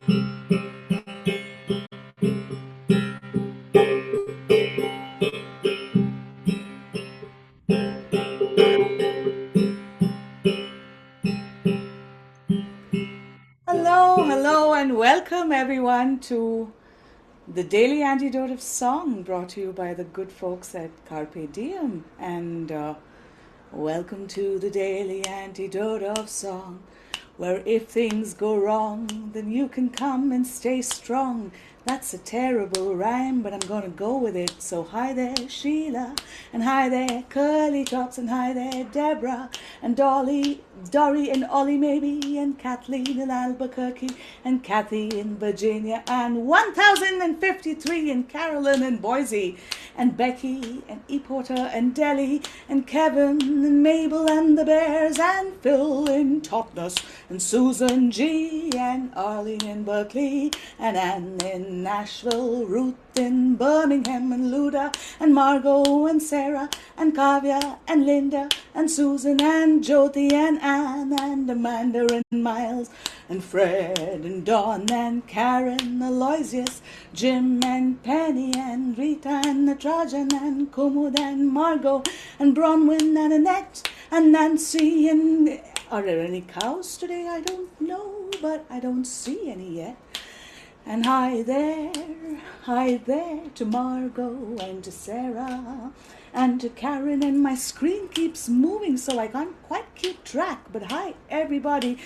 Hello, and welcome everyone to the Daily Antidote of Song brought to you by the good folks at Carpe Diem. And welcome to the Daily Antidote of Song, where if things go wrong, then you can come and stay strong. That's a terrible rhyme, but I'm gonna go with it. So hi there, Sheila, and hi there, Curly Tops, and hi there, Deborah, and Dory, and Ollie maybe, and Kathleen in Albuquerque, and Kathy in Virginia, and 1053 in Carolyn and Boise, and Becky, and E. Porter, and Delhi, and Kevin, and Mabel, and the Bears, and Phil in Totnes, and Susan G, and Arlene in Berkeley, and Anne in Nashville, Ruth in Birmingham, and Luda, and Margot, and Sarah, and Kavya, and Linda, and Susan, and Jyoti, and Anne, and Amanda, and Miles, and Fred, and Dawn, and Karen, Aloysius, Jim, and Penny, and Rita, and Natarajan, and Kumud, and Margot, and Bronwyn, and Annette, and Nancy, and are there any cows today? I don't know, but I don't see any yet. And hi there to Margot and to Sarah and to Karen, and my screen keeps moving so I can't quite keep track, but hi everybody,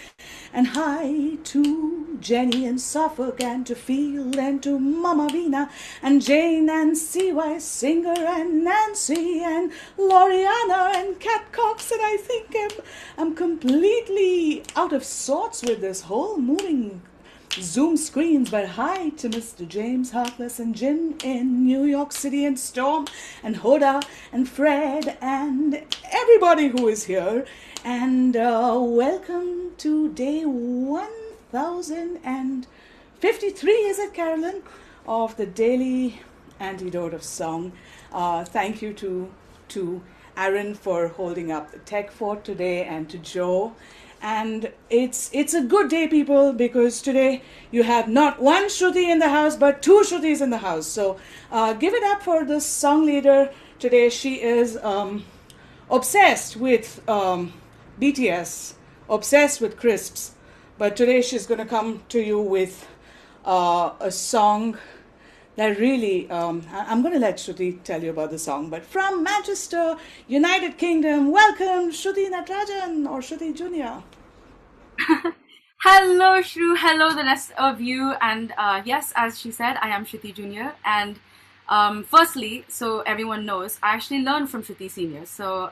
and hi to Jenny and Suffolk and to Field and to Mama Vina and Jane and CY Singer and Nancy and Loriana and Cat Cox, and I think I'm completely out of sorts with this whole moving Zoom screens, but hi to Mr. James Harkless and Jim in New York City and Storm and Hoda and Fred and everybody who is here, and welcome to day 1053, is it, Carolyn, of the Daily Antidote of Song. Thank you to Aaron for holding up the tech fort today, and to Joe. And it's a good day, people, because today you have not one Shruthi in the house, but two Shruthis in the house. So give it up for the song leader today. She is obsessed with BTS, obsessed with crisps. But today she's going to come to you with a song that really, I'm going to let Shruthi tell you about the song. But from Manchester, United Kingdom, welcome Shruthi Natarajan, or Shruthi Jr. Hello, Shru. Hello, the rest of you. And yes, as she said, I am Shruthi Jr. And firstly, so everyone knows, I actually learned from Shruthi Senior. So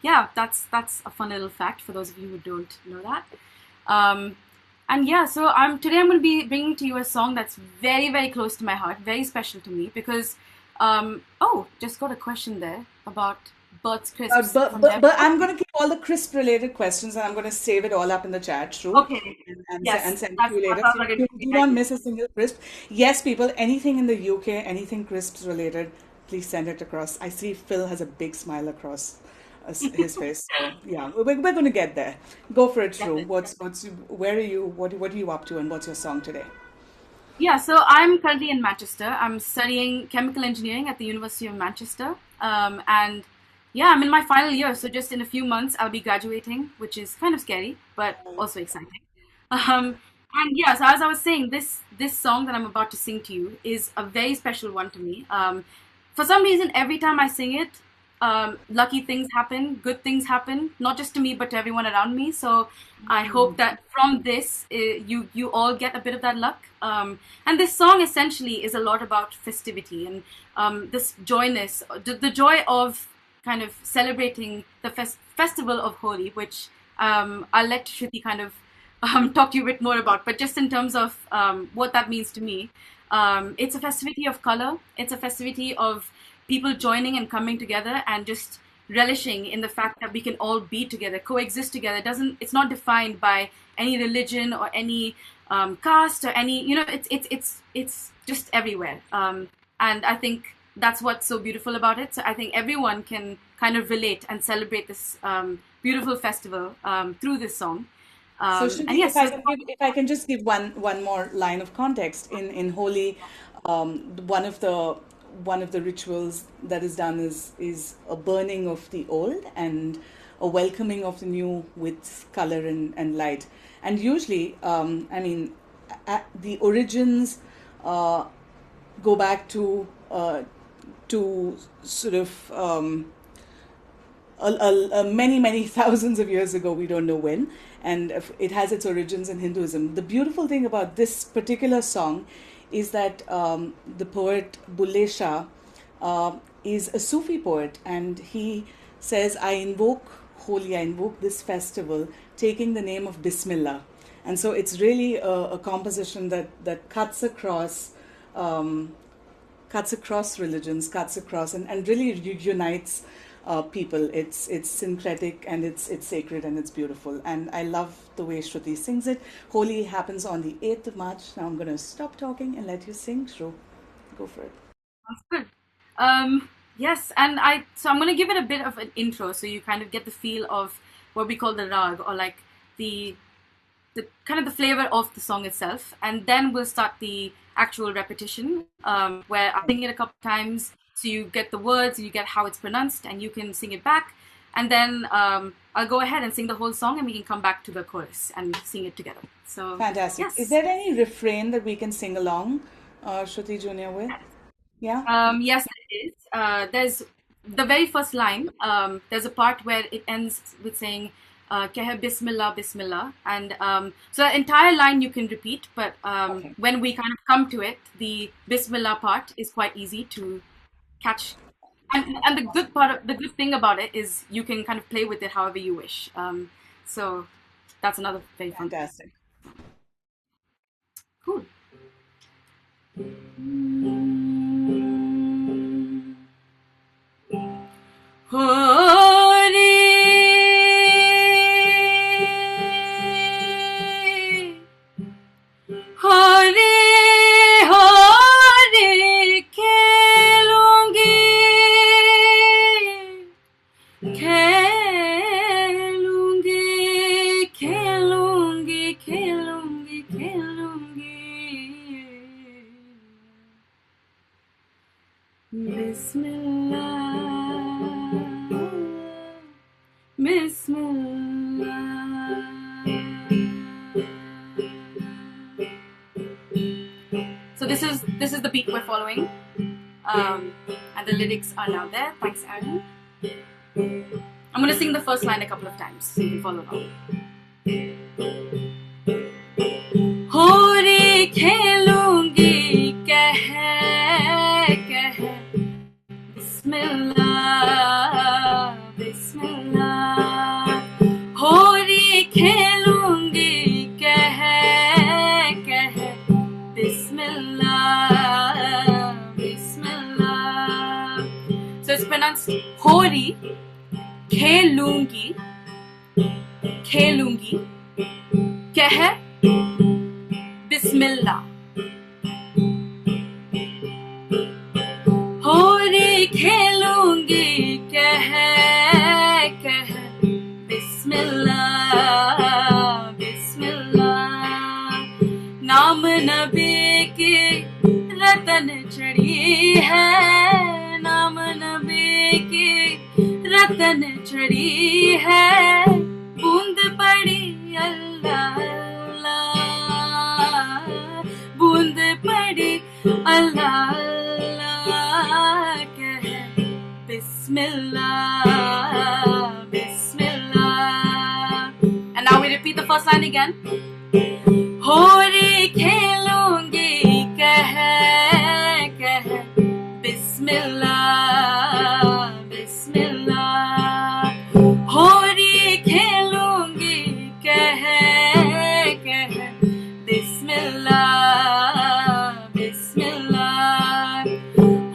yeah, that's a fun little fact for those of you who don't know that. And yeah, so today I'm going to be bringing to you a song that's very, very close to my heart, very special to me, because just got a question there about Bert's crisps. But I'm going to keep all the crisp related questions, and I'm going to save it all up in the chat, true? Okay. And Yes, send it to you later. sounds So like a you great do not idea. miss a single crisp. Yes, people, anything in the UK, anything crisps related, please send it across. I see Phil has a big smile across his face. So yeah, we're going to get there. Go for it, True. Definitely. Where are you? What are you up to, and what's your song today? Yeah, so I'm currently in Manchester. I'm studying chemical engineering at the University of Manchester. And yeah, I'm in my final year. So just in a few months, I'll be graduating, which is kind of scary, but also exciting. And yeah, so as I was saying, this song that I'm about to sing to you is a very special one to me. For some reason, every time I sing it, lucky things happen, good things happen, not just to me but to everyone around me. So I hope that from this, you all get a bit of that luck. And this song essentially is a lot about festivity and this joyness, the joy of kind of celebrating the festival of Holi, which I'll let Shruti kind of talk to you a bit more about. But just in terms of what that means to me, it's a festivity of color. It's a festivity of people joining and coming together and just relishing in the fact that we can all be together, coexist together. It's not defined by any religion or any caste or any, it's just everywhere. And I think that's what's so beautiful about it. So I think everyone can kind of relate and celebrate this beautiful festival through this song. So And Shruti, yes, so if I can just give one more line of context in Holi, one of the rituals that is done is a burning of the old and a welcoming of the new with color and light. And usually, I mean, the origins uh, go back to sort of many thousands of years ago. We don't know when, and it has its origins in Hinduism. The beautiful thing about this particular song is that the poet Bulle Shah is a Sufi poet, and he says, "I invoke Holi, I invoke this festival, taking the name of Bismillah." And so it's really a composition that cuts across religions, cuts across and really unites people. It's syncretic and it's sacred and it's beautiful. And I love the way Shruti sings it. Holi happens on the 8th of March. Now I'm going to stop talking and let you sing, Shru. Go for it. sounds good. Yes, and I'm gonna give it a bit of an intro so you kind of get the feel of what we call the rag, or like the the kind of the flavor of the song itself, and then we'll start the actual repetition, where I sing it a couple times so you get the words, you get how it's pronounced, and you can sing it back. And then I'll go ahead and sing the whole song, and we can come back to the chorus and sing it together. So Fantastic. Is yes. there any refrain that we can sing along, Shruti Junior with? Yeah? Yes, it is. There's the very first line. There's a part where it ends with saying Keh Keh Bismillah, Bismillah. And so the entire line you can repeat, but Okay. when we kind of come to it, the Bismillah part is quite easy to catch. And the good thing about it is you can kind of play with it however you wish. So that's another very fun thing. Fantastic. Cool. Hori, Hori, Hori Khelungi, Khelungi, Khelungi, Khelungi, Khelungi. Bismillah, Bismillah. So this is the beat we're following, and the lyrics are now there. Thanks, Aaron. I'm gonna sing the first line a couple of times so you can follow along. Hori Khelungi, Keh Keh Bismillah, Bismillah. Hori Khelungi, Keh Keh Bismillah, Bismillah. So it's pronounced Hori Khelungi, Khelungi, Keh Bismillah. Hori Khelungi, Keh Keh Bismillah, Bismillah. नाम नबी की रतन चढ़ी है, नाम नबी की रतन चढ़ी है, बूंद पड़ी अल्लाह अल्लाह, बूंद पड़ी अल्लाह अल्लाह, कह बिस्मिल्लाह बिस्मिल्लाह. And now we repeat the first line again. Hori Khelungi, Keh Keh Bismillah, Bismillah. Hori Khelungi, Keh Keh Bismillah, Bismillah.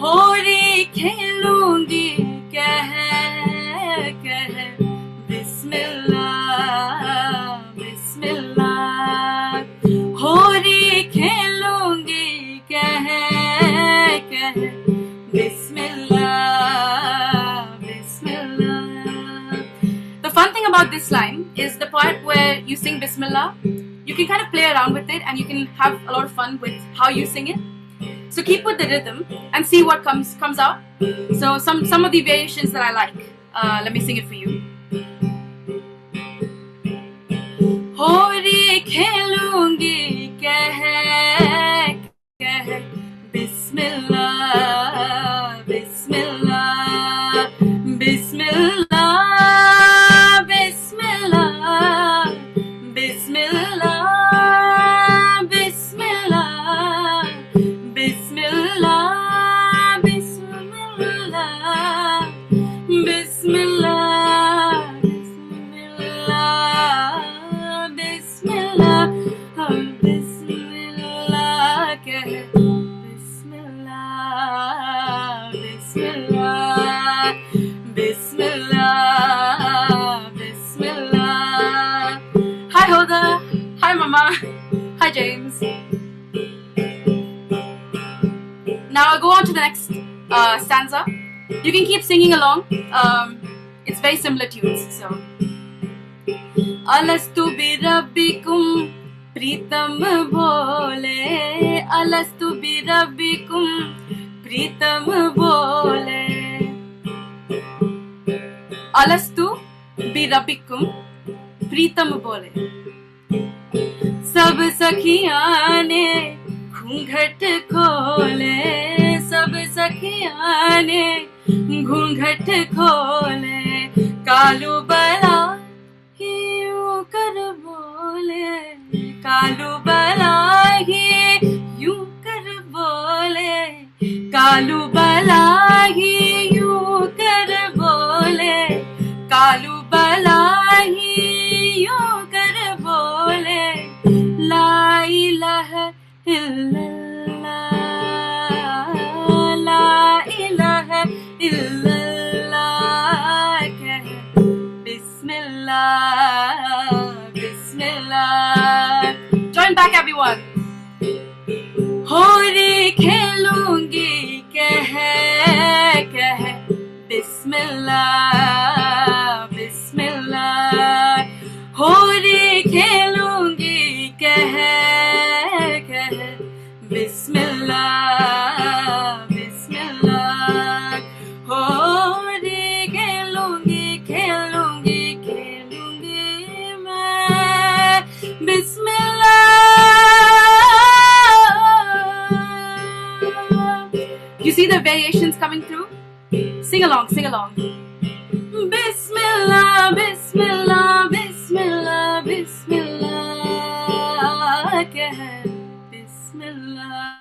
Hori Khelungi, Keh Keh Bismillah, Bismillah. Hori Khelungi, Keh Keh Bismillah, Bismillah. The fun thing about this line is the part where you sing Bismillah. You can kind of play around with it and you can have a lot of fun with how you sing it. So keep with the rhythm and see what comes out. So some of the variations that I like. Let me sing it for you. Hori Khelungi, Keh Keh Bismillah, Bismillah, Bismillah, Bismillah, Bismillah, Bismillah, Bismillah, Bismillah, Bismillah, Bismillah, Bismillah, Keh Bismillah, Bismillah, Bismillah, Bismillah. Hi Hoda, hi Mama, hi James. Now I'll go on to the next stanza. You can keep singing along. It's very similar tunes. So, Alastu rabbikum, Pritam bole. Alastu rabbikum, Pritam bole. Alastu rabbikum, Pritam bole. Sab sakhiyan ne ghunghat khole. Sab sakhiyan ne ghunghat khole. Qaloo Bala यूं कर बोले, Qaloo Bala यूं कर बोले, Qaloo Bala यूं कर बोले, Qaloo Bala यूं कर बोले. La ilaha illallah, la ilaha illallah, Keh Bismillah, Bismillah. Join back everyone. Hori Khelungi, Keh Keh Bismillah, Bismillah. Hori Khelungi, Keh Keh Bismillah, Bismillah. Hori Khelungi, Khelungi, Khelungi main Bismillah. You see the variations coming through? Sing along, sing along. Bismillah, Bismillah, Bismillah, Bismillah, Keh Bismillah,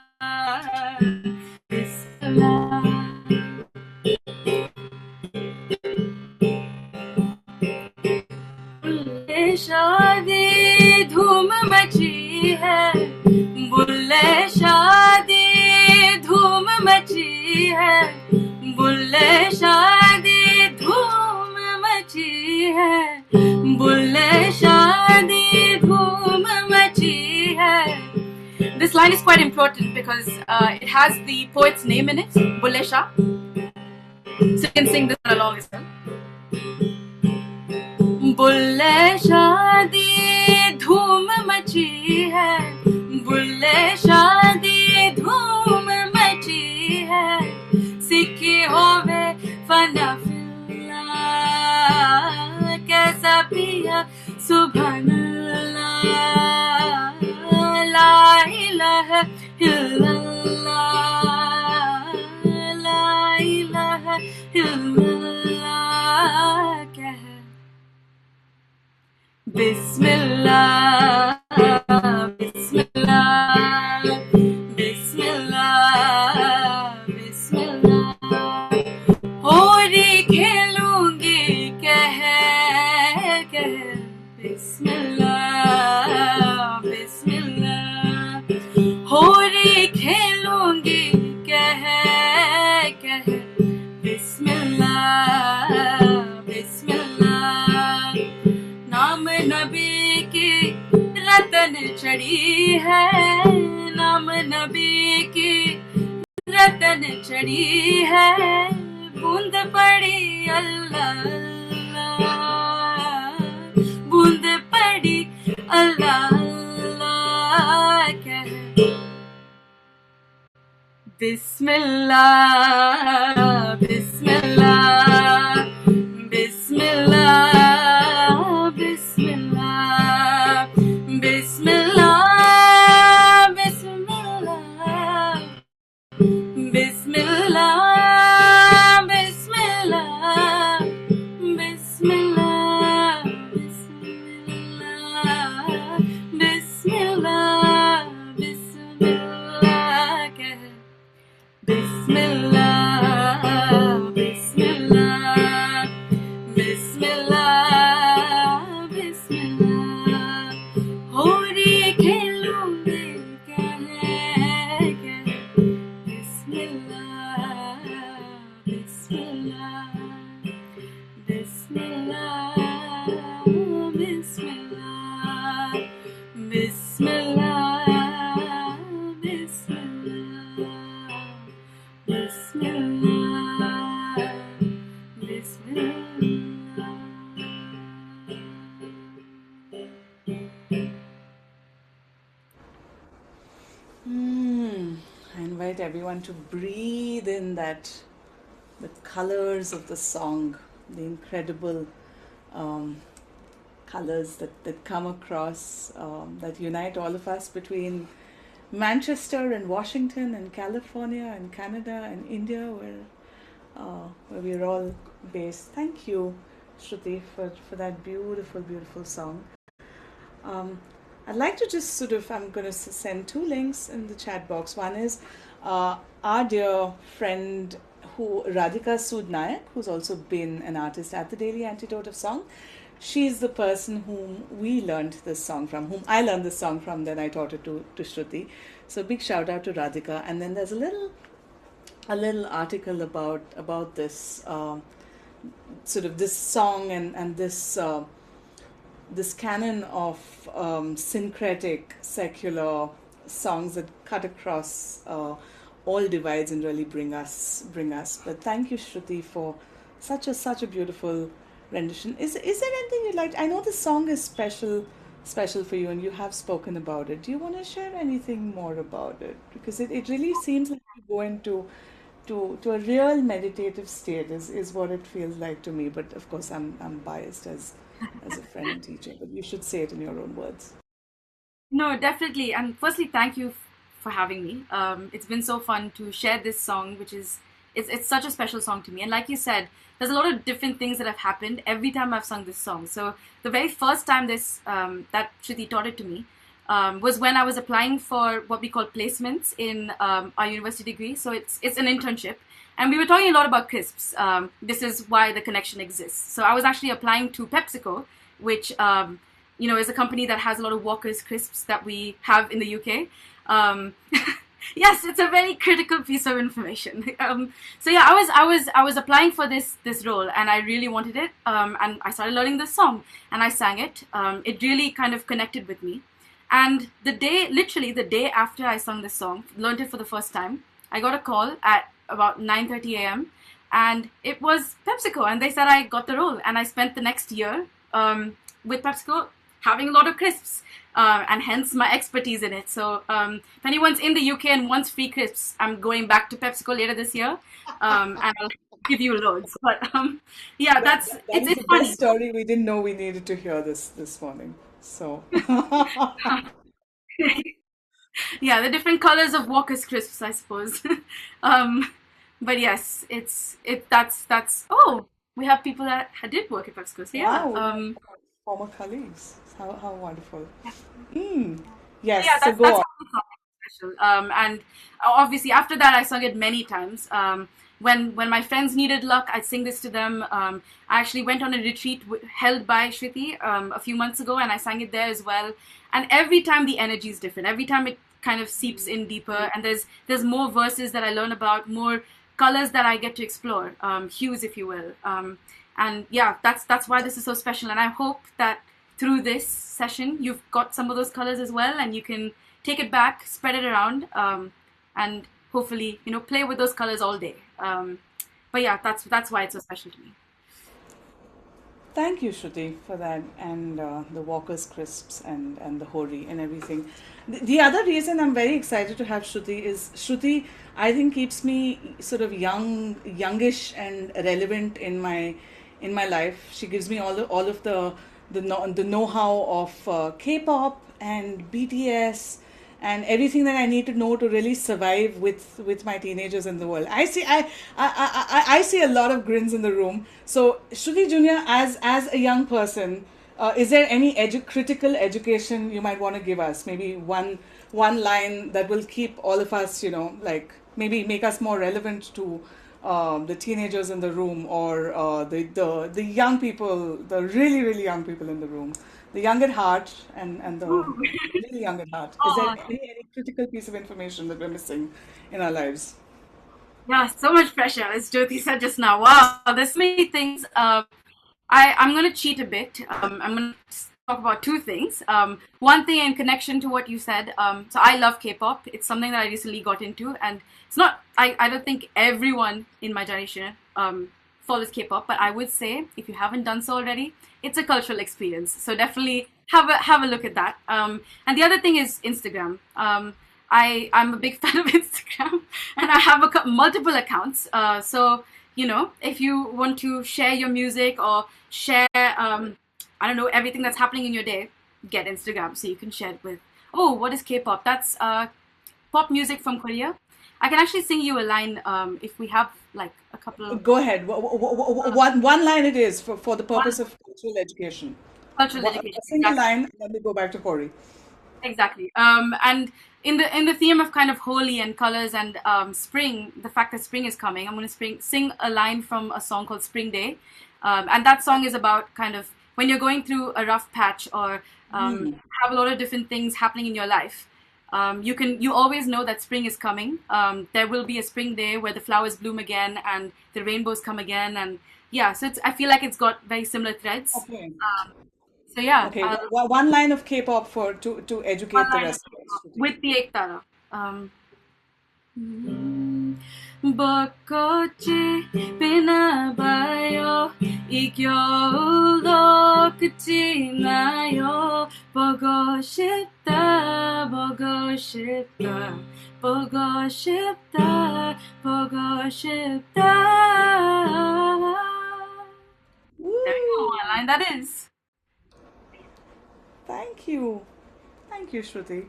Bismillah. शादी धूम मची है, बुल्ले शादी धूम मची है, बुल्ले शादी धूम मची है, बुल्ले शादी धूम मची है. This line is quite important because it has the poet's name in it, Bulle Shah. So you can sing this one along as well. Bulleh शादी धूम मची है, बुल्ले शादी धूम मची है. सीखी होवे फना फिल्ला, कैसा पिया सुभानअल्लाह. ला इलाहा इल्लल्लाह, ला इलाहा इल्लल्लाह. कह Bismillah, Bismillah, Bismillah, Bismillah. Hori Khelungi, Keh Keh Bismillah, Bismillah. Hori Khelungi, Keh Keh Bismillah, Bismillah. नाम नबी की रतन चढ़ी है, नाम नबी की रतन चढ़ी है. बूंद पड़ी अल्लाह, बूंद पड़ी Bismillah, Bismillah, Bismillah, Bismillah, Bismillah, Bismillah, Bismillah, Bismillah, Bismillah, Bismillah, Bismillah, Bismillah, Bismillah, Bismillah, Bismillah, Bismillah, Hori Khelungi, Keh Keh Bismillah, Bismillah, Bismillah, Bismillah, Bismillah, Bismillah, Bismillah, Bismillah. I invite everyone to breathe in the colors of the song, the incredible colors that come across, that unite all of us between Manchester and Washington and California and Canada and India, where we're all based. Thank you, Shruthi, for that beautiful, beautiful song. I'd like to just I'm going to send two links in the chat box. One is our dear friend Radhika Sood Nayak, who's also been an artist at the Daily Antidote of Song. She's the person whom we learned this song from, whom I learned this song from, then I taught it to Shruthi. So big shout out to Radhika. And then there's a little article about this this song and this canon of syncretic secular songs that cut across all divides and really bring us. But thank you, Shruthi, for such a beautiful rendition. Is there anything you'd like? I know this song is special for you, and you have spoken about it. Do you want to share anything more about it? Because it really seems like you go into to a real meditative state is what it feels like to me. But of course, I'm biased as a friend and teacher. But you should say it in your own words. No, definitely. And firstly, thank you for having me. It's been so fun to share this song, which is it's such a special song to me. And like you said, there's a lot of different things that have happened every time I've sung this song. So the very first time that Shruthi taught it to me was when I was applying for what we call placements in our university degree. So it's an internship. And we were talking a lot about crisps. This is why the connection exists. So I was actually applying to PepsiCo, which is a company that has a lot of Walker's crisps that we have in the UK. Yes, it's a very critical piece of information. So yeah, I was applying for this role, and I really wanted it. And I started learning this song, and I sang it. It really kind of connected with me. And literally the day after I sung this song, learned it for the first time, I got a call at about 9:30 a.m. and it was PepsiCo, and they said I got the role, and I spent the next year with PepsiCo having a lot of crisps, and hence my expertise in it. So if anyone's in the UK and wants free crisps, I'm going back to PepsiCo later this year, and I'll give you loads. But yeah, That's it's the funny. best story. We didn't know we needed to hear this morning. So Yeah, the different colors of Walker's crisps, I suppose. But yes, that's. Oh, we have people that did work at PepsiCo. So yeah, wow, we have former colleagues. How wonderful. so yeah, Yes, so that's go that's on. how the song is special. And obviously after that, I sung it many times. When my friends needed luck, I'd sing this to them. I actually went on a retreat held by Shruthi a few months ago, and I sang it there as well. And every time the energy is different. Every time it kind of seeps in deeper, and there's more verses that I learn about, more colors that I get to explore, hues, if you will. And yeah, that's why this is so special. And I hope that through this session, you've got some of those colors as well, and you can take it back, spread it around, and hopefully, play with those colors all day. But yeah, that's why it's so special to me. Thank you, Shruti, for that, and the Walker's crisps and the Hori and everything. The other reason I'm very excited to have Shruti is Shruti, I think, keeps me sort of youngish and relevant in my life. She gives me all of the know-how of K-pop and BTS and everything that I need to know to really survive with my teenagers in the world. I see a lot of grins in the room. So Shruti Junior, as a young person, is there any critical education you might want to give us? Maybe one line that will keep all of us, like maybe make us more relevant to the teenagers in the room, or the young people, the really really young people in the room, the young at heart and the Ooh. really young at heart. Is there Oh, any critical piece of information that we're missing in our lives? yeah, so much pressure, as Jyoti said just now. Wow, there's so many things. I'm going to cheat a bit. I'm going to talk about two things. One thing in connection to what you said. So I love K-pop. It's something that I recently got into, and it's not. I don't think everyone in my generation follows K-pop, but I would say if you haven't done so already, it's a cultural experience. So definitely have a look at that. And the other thing is Instagram. I'm a big fan of Instagram, and I have multiple accounts. So if you want to share your music or share, I don't know, everything that's happening in your day, get Instagram so you can share it with. Oh, what is K-pop? That's pop music from Korea. I can actually sing you a line if we have like a couple of Go ahead. One line it is for the one purpose of cultural education. cultural A education. single Exactly. line, and then we go back to Hori. Exactly. And in the theme of kind of holy and colors and spring, the fact that spring is coming, I'm going to sing a line from a song called Spring Day, and that song is about kind of when you're going through a rough patch or have a lot of different things happening in your life. You always know that spring is coming. There will be a spring day where the flowers bloom again and the rainbows come again, and yeah. So I feel like it's got very similar threads. Okay. So yeah, Okay. One line of K-pop for to one educate the line of rest of us, K-pop Shruti. with the Ektara. 벚꽃이 피나 봐요 이 겨울도 끝이 나요 보고 싶다 보고 싶다 보고 싶다 보고 싶다. There we go, what a line that is. Thank you. Thank you, Shruti.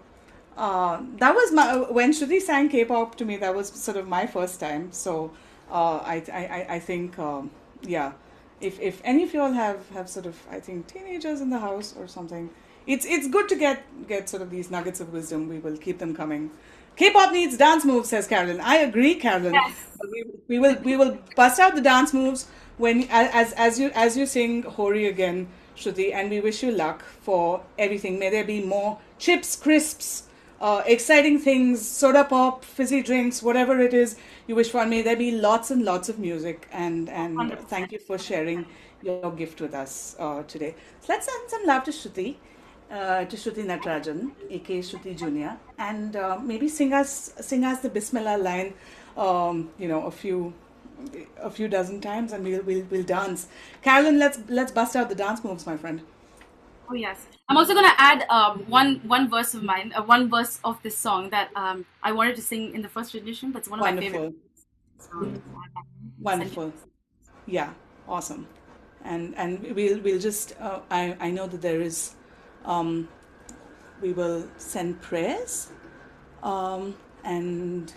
That was when Shruti sang K-pop to me. That was sort of my first time. So I think yeah, if any of you all have sort of, I think, teenagers in the house or something, it's good to get sort of these nuggets of wisdom. We will keep them coming. K-pop needs dance moves, says Carolyn. I agree, Carolyn. Yes. But we will bust out the dance moves when as you sing Hori again, Shruti, and we wish you luck for everything. May there be more chips, crisps, exciting things, soda pop, fizzy drinks, whatever it is you wish for. And may there be lots and lots of music. And 100%. thank you for sharing your gift with us today. So let's send some love to Shruti Natarajan, aka Shruti Junior, and maybe sing us the Bismillah line, a few dozen times, and we'll dance. Carolyn, let's bust out the dance moves, my friend. Oh yes. I'm also gonna add one verse of mine, one verse of this song that I wanted to sing in the first rendition. That's one of my favorite Wonderful, songs. Send wonderful. Yeah, awesome. And we'll just I know that there is we will send prayers, and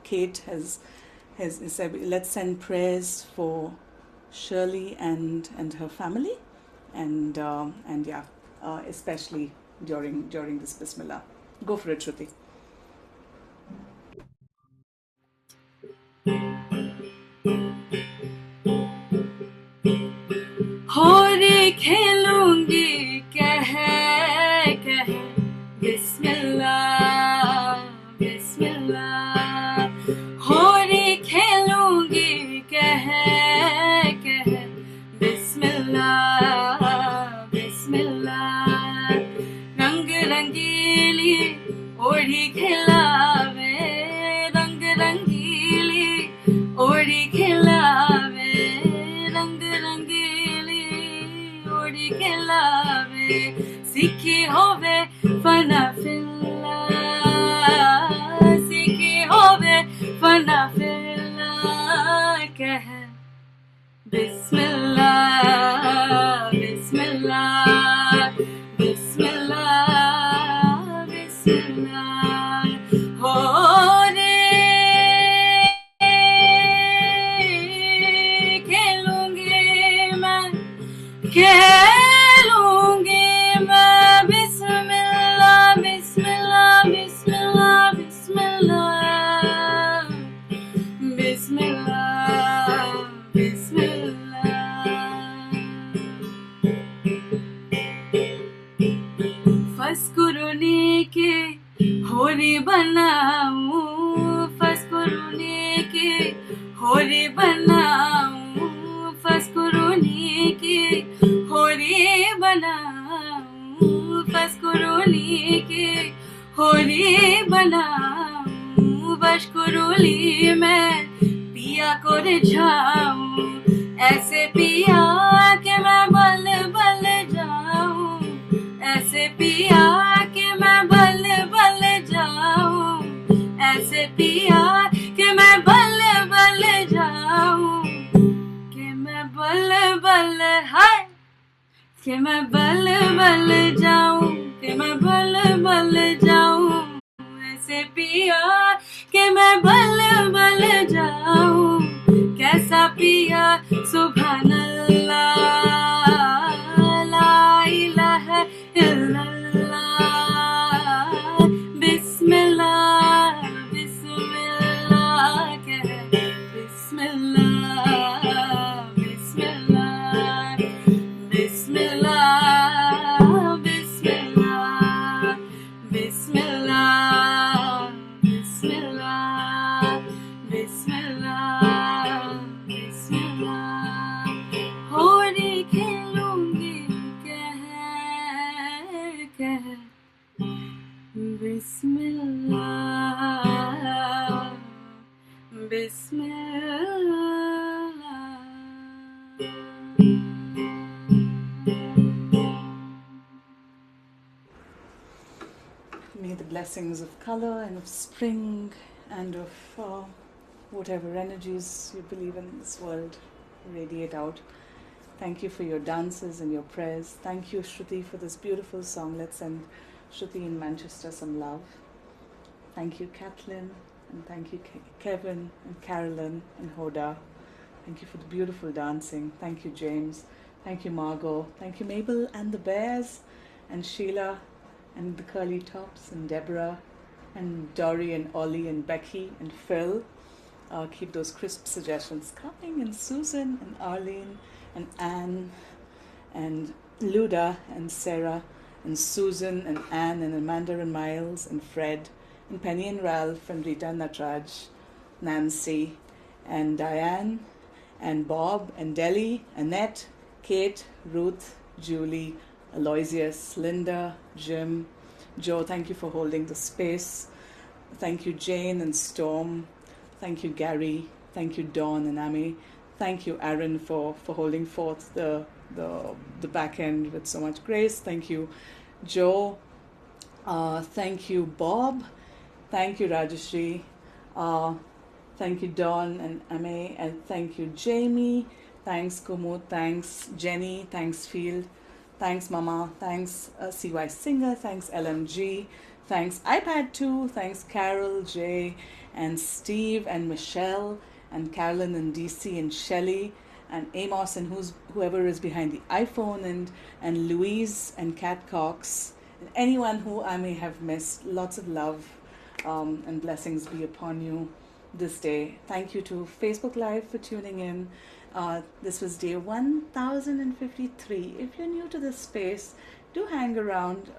Kate has said let's send prayers for Shirley and her family, and yeah, especially during this Bismillah. Go for it, Shruti. Hori Khelungi, Keh Keh Bismillah, Bismillah. Hori Khelungi, Keh Keh Bismillah, Bismillah. Rangeeli, Hori बनाऊं फस्कुरुनी की होरी बनाऊं फस्कुरुनी की होरी बनाऊं फस्कुरुनी की होरी बनाऊं बशकुरुली में पिया को रिझाऊं ऐसे पिया के मैं बल बल जाऊं ऐसे पिया के मैं बल बल जाऊं ऐसे पिया के मैं बल बल जाऊं के मैं बल बल हाय के मैं बल बल जाऊं के मैं बल बल जाऊं ऐसे पिया के मैं बल बल जाऊं कैसा पिया सुभान अल्लाह ला इलाहा illallah bismillah bismillah keh bismillah bismillah bismillah bismillah bismillah bismillah bismillah bismillah Hori Khelungi Keh Bismillah Bismillah May the blessings of color and of spring and of whatever energies you believe in this world radiate out. Thank you for your dances and your prayers. Thank you, Shruthi, for this beautiful song. Let's send Shruthi in Manchester some love. Thank you, Kathleen, and thank you, Kevin, and Carolyn, and Hoda. Thank you for the beautiful dancing. Thank you, James. Thank you, Margot. Thank you, Mabel, and the Bears, and Sheila, and the Curly Tops, and Deborah, and Dory, and Ollie, and Becky, and Phil. Keep those crisp suggestions coming, and Susan, and Arlene, and Anne, and Luda, and Sarah, and Susan, and Anne, and Amanda, and Miles, and Fred, and Penny, and Ralph, and Rita, and Nataraj, Nancy, and Diane, and Bob, and Deli, Annette, Kate, Ruth, Julie, Aloysius, Linda, Jim, Joe, thank you for holding the space. Thank you, Jane and Storm. Thank you, Gary. Thank you, Dawn and Amy. Thank you, Aaron, for holding forth the back end with so much grace. Thank you, Joe. Thank you, Bob. Thank you, Rajashri. Thank you, Dawn and Ame. And thank you, Jamie. Thanks, Kumud. Thanks, Jenny. Thanks, Field. Thanks, Mama. Thanks, CY Singer. Thanks, LMG. Thanks, iPad 2. Thanks, Carol, Jay, and Steve, and Michelle, and Carolyn, and DC, and Shelley, and Amos, and whoever is behind the iPhone, and Louise, and Kat Cox, and anyone who I may have missed. Lots of love and blessings be upon you this day. Thank you to Facebook Live for tuning in. This was day 1053. If you're new to this space, do hang around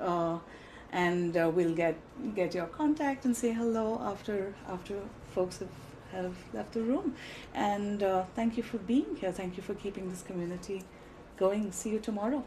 and we'll get your contact and say hello after folks have left the room. And thank you for being here. Thank you for keeping this community going. See you tomorrow.